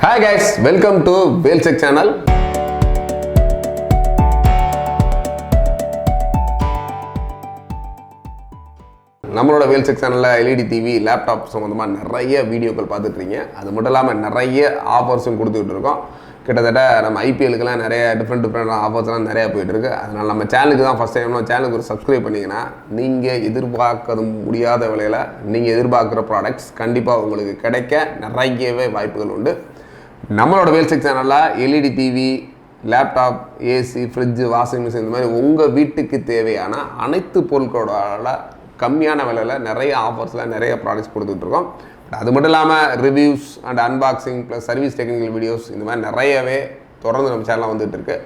Hi guys, welcome to Wheelcheck channel. நம்மளோட Wheelcheck சேனல்ல LED TV laptop சம்பந்தமா நிறைய வீடியோக்கள் பார்த்துட்டு இருக்கீங்க. அது மட்டும் இல்லாம நிறைய ஆஃபர்ஸும் கொடுத்துட்டு இருக்கோம். கிட்டத்தட்ட நம்ம ஐபிஎலுக்குலாம் நிறைய டிஃப்ரெண்ட் ஆஃபர்ஸ்லாம் நிறைய போயிட்டு இருக்கு. அதனால நம்ம சேனலுக்கு தான் ஃபர்ஸ்ட் டைம் சேனலுக்கு ஒரு சப்ஸ்கிரைப் பண்ணீங்கன்னா நீங்கள் எதிர்பார்க்க முடியாத விலையில் நீங்கள் எதிர்பார்க்குற ப்ராடக்ட்ஸ் கண்டிப்பாக உங்களுக்கு கிடைக்க நிறையவே வாய்ப்புகள் உண்டு. நம்மளோட Wheelcheck சேனலில் LED TV, laptop, AC, fridge, washing machine இந்த மாதிரி உங்கள் வீட்டுக்கு தேவையான அனைத்து பொருட்களோட கம்மியான விலையில் நிறைய ஆஃபர்ஸில் நிறைய ப்ராடக்ட்ஸ் கொடுத்துட்ருக்கோம். அது மட்டும் இல்லாமல் reviews and unboxing plus service technical videos இந்த மாதிரி நிறையவே தொடர்ந்து நம்ம சேனலில் வந்துட்டு இருக்கு.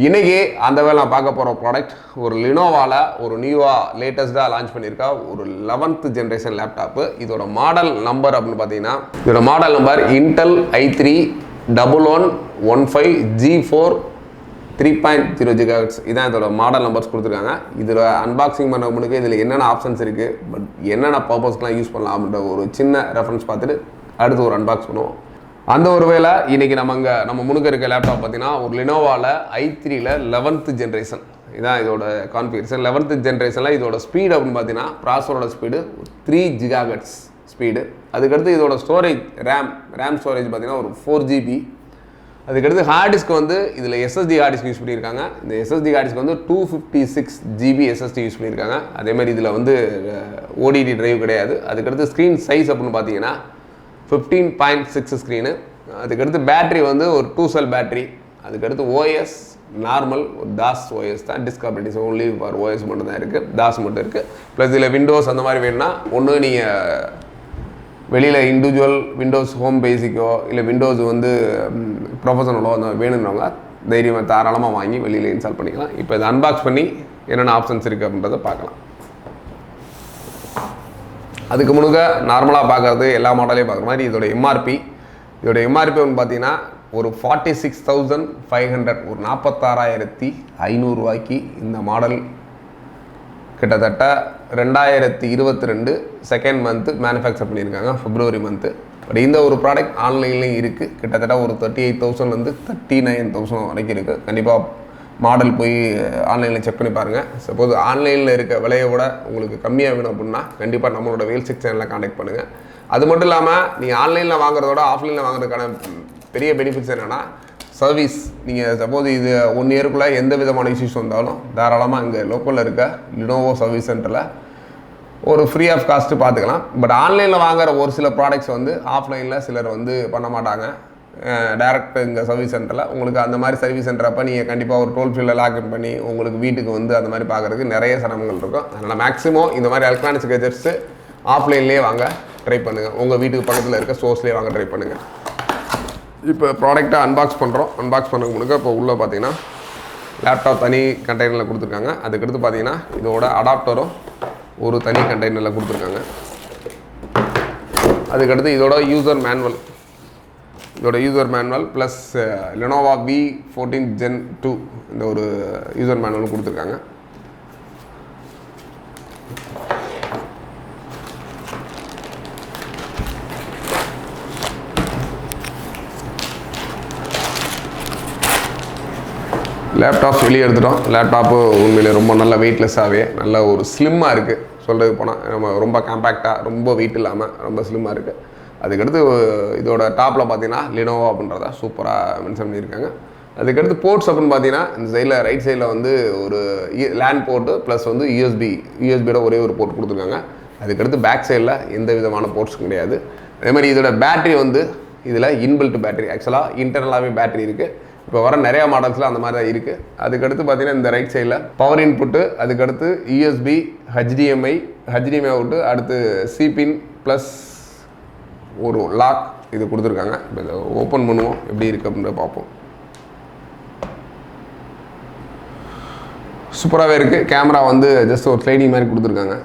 இன்றைக்கி அந்த வேலை நான் பார்க்க போகிற ப்ராடக்ட் ஒரு லினோவாவில் ஒரு நியூவாக லேட்டஸ்ட்டாக லான்ச் பண்ணியிருக்கா ஒரு 11th ஜென்ரேஷன் லேப்டாப்பு. இதோட மாடல் நம்பர் அப்படின்னு பார்த்தீங்கன்னா இதோட model number Intel i3 1115 G4 3.0 GHz. இதான் இதோட மாடல் நம்பர்ஸ் கொடுத்துருக்காங்க. இதில் அன்பாக்சிங் பண்ண முன்னாடி இதில் என்னென்ன ஆப்ஷன்ஸ் இருக்குது, பட் என்னென்ன பர்பஸ்க்கெலாம் யூஸ் பண்ணலாம் அப்படின்ற ஒரு சின்ன ரெஃபரன்ஸ் பார்த்துட்டு அடுத்து ஒரு அன்பாக்ஸ் பண்ணுவோம். அந்த ஒரு வேளை இன்றைக்கி நம்ம முன்னுக்கு இருக்க லேப்டாப் பார்த்தீங்கன்னா ஒரு லினோவாவில் i3ல 11th ஜென்ரேஷன். இதான் இதோட கான்ஃபிகரேஷன். 11th ஜென்ரேஷனில் இதோட ஸ்பீடு அப்படின்னு பார்த்தீங்கன்னா ப்ராசரோட ஸ்பீடு 3 GHz ஸ்பீடு. அதுக்கடுத்து இதோட ஸ்டோரேஜ் ரேம் ஸ்டோரேஜ் பார்த்தீங்கன்னா ஒரு 4 GB. அதுக்கடுத்து ஹார்ட் டிஸ்க் வந்து இதில் SSD ஹார்ட் டிஸ்க் யூஸ் பண்ணியிருக்காங்க. இந்த SSD ஹார்ட் டிஸ்க் வந்து 256 GB SSD யூஸ் பண்ணியிருக்காங்க. அதேமாதிரி இதில் வந்து ODD டிரைவ் கிடையாது. அதுக்கடுத்து ஸ்க்ரீன் சைஸ் அப்படின்னு பார்த்தீங்கன்னா 15.6 ஸ்க்ரீனு. அதுக்கடுத்து பேட்ரி வந்து ஒரு 2 செல் பேட்ரி. அதுக்கடுத்து OS நார்மல் ஒரு தாஸ் OS தான், disk operating only for OS மட்டும் தான் இருக்குது, தாஸ் மட்டும் இருக்குது. ப்ளஸ் இதில் விண்டோஸ் அந்த மாதிரி வேணும்னா ஒன்று நீங்கள் வெளியில் இண்டிவிஜுவல் விண்டோஸ் ஹோம் பேசிக்கோ இல்லை விண்டோஸ் வந்து ப்ரொஃபஷனலோ அந்த வேணும்னவங்க தைரியமாக தாராளமாக வாங்கி வெளியில் இன்ஸ்டால் பண்ணிக்கலாம். இப்போ இதை அன்பாக்ஸ் பண்ணி என்னென்ன ஆப்ஷன்ஸ் இருக்குது அப்படின்றத பார்க்கலாம். அதுக்கு முன்னாடி நார்மலாக பார்க்குறது எல்லா மாடலையும் பார்க்குற மாதிரி இதோட எம்ஆர்பி ஒன்று பார்த்தீங்கன்னா ஒரு 46,500 ஒரு 46,500 ரூபாய்க்கு இந்த மாடல் கிட்டத்தட்ட 2022 செகண்ட் மந்த்து மேனுஃபேக்சர் பண்ணியிருக்காங்க, February மந்த்து. பட் இந்த ஒரு ப்ராடக்ட் ஆன்லைன்லேயும் இருக்குது. கிட்டத்தட்ட ஒரு 38,000 39,000 வரைக்கும் இருக்குது. கண்டிப்பாக மாடல் போய் ஆன்லைனில் செக் பண்ணி பாருங்கள். சப்போஸ் ஆன்லைனில் இருக்க விலையை விட உங்களுக்கு கம்மியாக வேணும் அப்படின்னா கண்டிப்பாக நம்மளோட Wheelcheck சேனலில் கான்டாக்ட் பண்ணுங்கள். அது மட்டும் இல்லாமல் நீங்கள் ஆன்லைனில் வாங்குறதோட ஆஃப்லைனில் வாங்குறதுக்கான பெரிய பெனிஃபிட்ஸ் என்னென்னா சர்வீஸ். நீங்கள் சப்போஸ் இது 1 இயருக்குள்ளே எந்த விதமான இஷ்யூஸ் வந்தாலும் தாராளமாக இங்கே லோக்கலில் இருக்க லினோவோ சர்வீஸ் சென்டரில் ஒரு ஃப்ரீ ஆஃப் காஸ்ட்டு பார்த்துக்கலாம். பட் ஆன்லைனில் வாங்குகிற ஒரு சில ப்ராடக்ட்ஸ் வந்து ஆஃப்லைனில் சிலர் வந்து பண்ண மாட்டாங்க. டேரக்ட் இங்கே சர்வீஸ் சென்டரில் உங்களுக்கு அந்த மாதிரி சர்வீஸ் சென்டர் அப்போ நீங்கள் கண்டிப்பாக ஒரு டோல் ஃப்ரீயில் லாக்இன் பண்ணி உங்களுக்கு வீட்டுக்கு வந்து அந்த மாதிரி பார்க்குறதுக்கு நிறைய சிரமங்கள் இருக்கும். அதனால் மேக்ஸிமம் இந்த மாதிரி எலக்ட்ரானிக்ஸ் கேஜெட்ஸு ஆஃப்லைன்லேயே வாங்க ட்ரை பண்ணுங்கள். உங்கள் வீட்டுக்கு பக்கத்தில் இருக்க ஸ்டோர்ஸ்லேயே வாங்க ட்ரை பண்ணுங்கள். இப்போ ப்ராடக்ட்டை அன்பாக்ஸ் பண்ணுறோம். அன்பாக்ஸ் பண்ண முன்னாடி இப்போ உள்ளே பார்த்தீங்கன்னா லேப்டாப் தனி கண்டெய்னரில் கொடுத்துருக்காங்க. அதுக்கடுத்து பார்த்தீங்கன்னா இதோட அடாப்டரும் ஒரு தனி கண்டெய்னரில் கொடுத்துருக்காங்க. அதுக்கடுத்து இதோட user manual plus Lenovo V14 Gen 2 இந்த ஒரு யூசர் மேனுவல் கொடுத்துருக்காங்க. லேப்டாப்ஸ் வெளியே எடுத்துட்டோம். லேப்டாப்பு உண்மையிலே ரொம்ப நல்ல வெயிட்லெஸ்ஸாகவே நல்ல ஒரு ஸ்லிம்மாக இருக்குது. சொல்கிறது போனால் நம்ம ரொம்ப காம்பேக்டாக ரொம்ப வெயிட் இல்லாமல் ரொம்ப ஸ்லிம்மாக இருக்குது. அதுக்கடுத்து இதோட டாப்பில் பார்த்தீங்கன்னா லினோவா அப்படின்றத சூப்பராக மென்ஷன் பண்ணியிருக்காங்க. அதுக்கடுத்து போர்ட்ஸ் அப்படின்னு பார்த்தீங்கன்னா இந்த சைடில் ரைட் சைடில் வந்து ஒரு லேண்ட் போர்ட்டு ப்ளஸ் வந்து யூஎஸ்பியோட ஒரே ஒரு போர்ட் கொடுத்துருக்காங்க. அதுக்கடுத்து பேக் சைடில் எந்த விதமான போர்ட்ஸும் கிடையாது. அதே மாதிரி இதோட பேட்டரி வந்து இதில் இன்பில்ட் பேட்டரி, ஆக்சுவலாக இன்டர்னலாகவே பேட்டரி இருக்குது. இப்போ வர நிறையா மாடல்ஸில் அந்த மாதிரி தான் இருக்குது. அதுக்கடுத்து பார்த்தீங்கன்னா இந்த ரைட் சைடில் பவர் இன்புட்டு, அதுக்கடுத்து USB, HDMI அவுட்டு, அடுத்து சிபின் ப்ளஸ் ஒரு லாக் இது கொடுத்துருக்காங்க. இப்போ இதை ஓப்பன் பண்ணுவோம் எப்படி இருக்குது அப்படின்றத பார்ப்போம். சூப்பராகவே இருக்குது. கேமரா வந்து ஜஸ்ட் ஒரு ஸ்லைடிங் மாதிரி கொடுத்துருக்காங்க.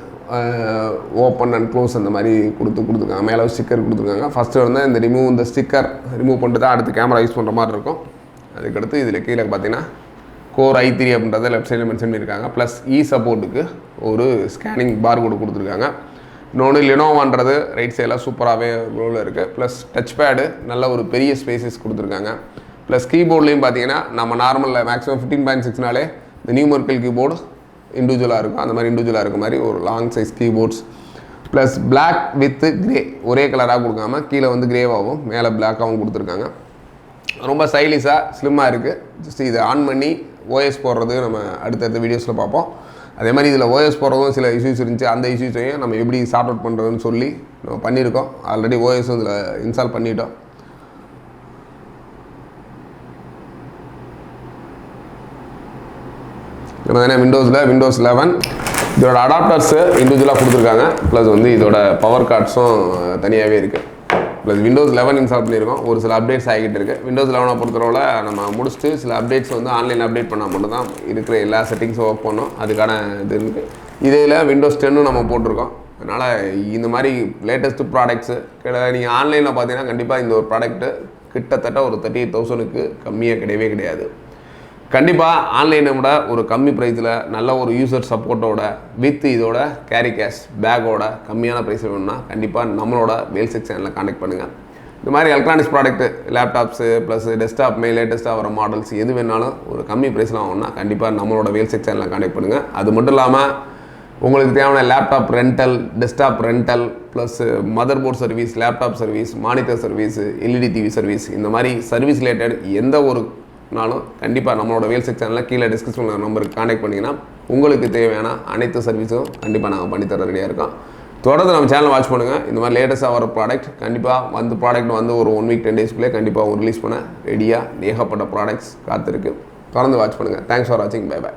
ஓப்பன் அண்ட் க்ளோஸ் அந்த மாதிரி கொடுத்துருக்காங்க. மேலே ஸ்டிக்கர் கொடுத்துருக்காங்க. ஃபஸ்ட்டு வந்து இந்த ஸ்டிக்கர் ரிமூவ் பண்ணிட்டு தான் அடுத்து கேமரா யூஸ் பண்ணுற மாதிரி இருக்கும். அதுக்கடுத்து இதில் கீழே பார்த்தீங்கன்னா Core i3 அப்படின்றத லெஃப்ட் சைடில் மென்ஷன் பண்ணியிருக்காங்க. ப்ளஸ் சப்போர்ட்டுக்கு ஒரு ஸ்கேனிங் பார் கோடு கொடுத்துருக்காங்க. இன்னொன்று லெனோவான்றது ரைட் சைடில் சூப்பராகவே ரோவில் இருக்குது. ப்ளஸ் டச் பேடு நல்ல ஒரு பெரிய ஸ்பேசஸ் கொடுத்துருக்காங்க. ப்ளஸ் கீபோர்ட்லேயும் பார்த்தீங்கன்னா நம்ம நார்மலில் மேக்ஸிமம் 15.6நாலே இந்த நியூமெரிக்கல் கீபோர்டு இண்டிவிஜுவலாக இருக்கும். அந்த மாதிரி இண்டிவிஜுவலாக இருக்க மாதிரி ஒரு long size keyboards. Plus black with grey ஒரே கலராக கொடுக்காம கீழே வந்து கிரேவாகவும் மேலே பிளாக்காகவும் கொடுத்துருக்காங்க. ரொம்ப ஸ்டைலிஷாக ஸ்லிம்மாக இருக்குது. ஜஸ்ட் இதை ஆன் பண்ணி ஓஎஸ் போடுறது நம்ம அடுத்தடுத்த வீடியோஸில் பார்ப்போம். அதே மாதிரி இதில் ஓஎஸ் போடுறதும் சில இஷ்யூஸ் இருந்துச்சு. அந்த இஷ்யூஸையும் நம்ம எப்படி சார்ட் அவுட் பண்ணுறதுன்னு சொல்லி நம்ம பண்ணியிருக்கோம். ஆல்ரெடி ஓஎஸும் இதில் இன்ஸ்டால் பண்ணிட்டோம். நம்ம தானே விண்டோஸ் 11 இதோட அடாப்டர்ஸு இண்டிவிஜுவலாக கொடுத்துருக்காங்க. ப்ளஸ் வந்து இதோட பவர் கார்ட்ஸும் தனியாகவே இருக்குது. ப்ளஸ் விண்டோஸ் 11 இன்ஸ்டால் பண்ணியிருக்கோம். ஒரு சில அப்டேட்ஸ் ஆகிட்டு இருக்குது. விண்டோஸ் 11 பொறுத்தளவில் நம்ம முடிச்சுட்டு சில அப்டேட்ஸ் வந்து ஆன்லைனில் அப்டேட் பண்ணால் மட்டும்தான் இருக்கிற எல்லா செட்டிங்ஸும் ஒர்க் பண்ணோம். அதுக்கான இது இருக்குது. இதில் விண்டோஸ் 10 நம்ம போட்டிருக்கோம். அதனால் இந்த மாதிரி லேட்டஸ்ட்டு ப்ராடக்ட்ஸு நீங்கள் ஆன்லைனில் பார்த்தீங்கன்னா கண்டிப்பாக இந்த ஒரு ப்ராடக்ட்டு கிட்டத்தட்ட ஒரு 38,000க்கு கம்மியாக கிடையாது. கண்டிப்பாக ஆன்லைனை விட ஒரு கம்மி ப்ரைஸில் நல்ல ஒரு யூசர் சப்போர்ட்டோட வித் இதோட கேரி கேஷ் பேக்கோட கம்மியான ப்ரைஸ் வேணும்னா கண்டிப்பாக நம்மளோட வேல்செக் சேனலில் கான்டெக்ட் பண்ணுங்கள். இந்த மாதிரி எலக்ட்ரானிக்ஸ் ப்ராடக்ட்டு லேப்டாப்ஸு ப்ளஸ் டெஸ்க்டாப்மே லேட்டஸ்ட்டாக வர மாடல்ஸ் எது வேணாலும் ஒரு கம்மி ப்ரைஸில் வாங்கணும்னா கண்டிப்பாக நம்மளோட வேல்செக் சேனலில் கான்டெக்ட் பண்ணுங்கள். அது மட்டும் இல்லாமல் உங்களுக்கு தேவையான laptop rental, desktop rental, plus motherboard service, laptop service, monitor service, LED TV service, இந்த மாதிரி சர்வீஸ் ரிலேட்டட் எந்த ஒரு நானும் கண்டிப்பாக நம்மளோட வேல்செக் சேனலில் கீழே டிஸ்கிரிப்ஷனில் நம்பருக்கு கான்டெக்ட் பண்ணிங்கன்னா உங்களுக்கு தேவையான அனைத்து சர்வீஸும் கண்டிப்பாக நாங்கள் பண்ணித்தர ரெடியாக இருக்கோம். தொடர்ந்து நம்ம சேனலை வாட்ச் பண்ணுங்கள். இந்த மாதிரி லேட்டஸ்ட்டாக வர ப்ராடக்ட் கண்டிப்பாக வந்து ப்ராடக்ட் வந்து ஒரு 1 வீக் 10 டேஸ்க்குள்ளே கண்டிப்பாக ரிலீஸ் பண்ண ரெடியாக ஏகப்பட்ட ப்ராடக்ட்ஸ் காத்திருக்கு. தொடர்ந்து வாட்ச் பண்ணுங்கள். தேங்க்ஸ் ஃபார் வாட்சிங். பை.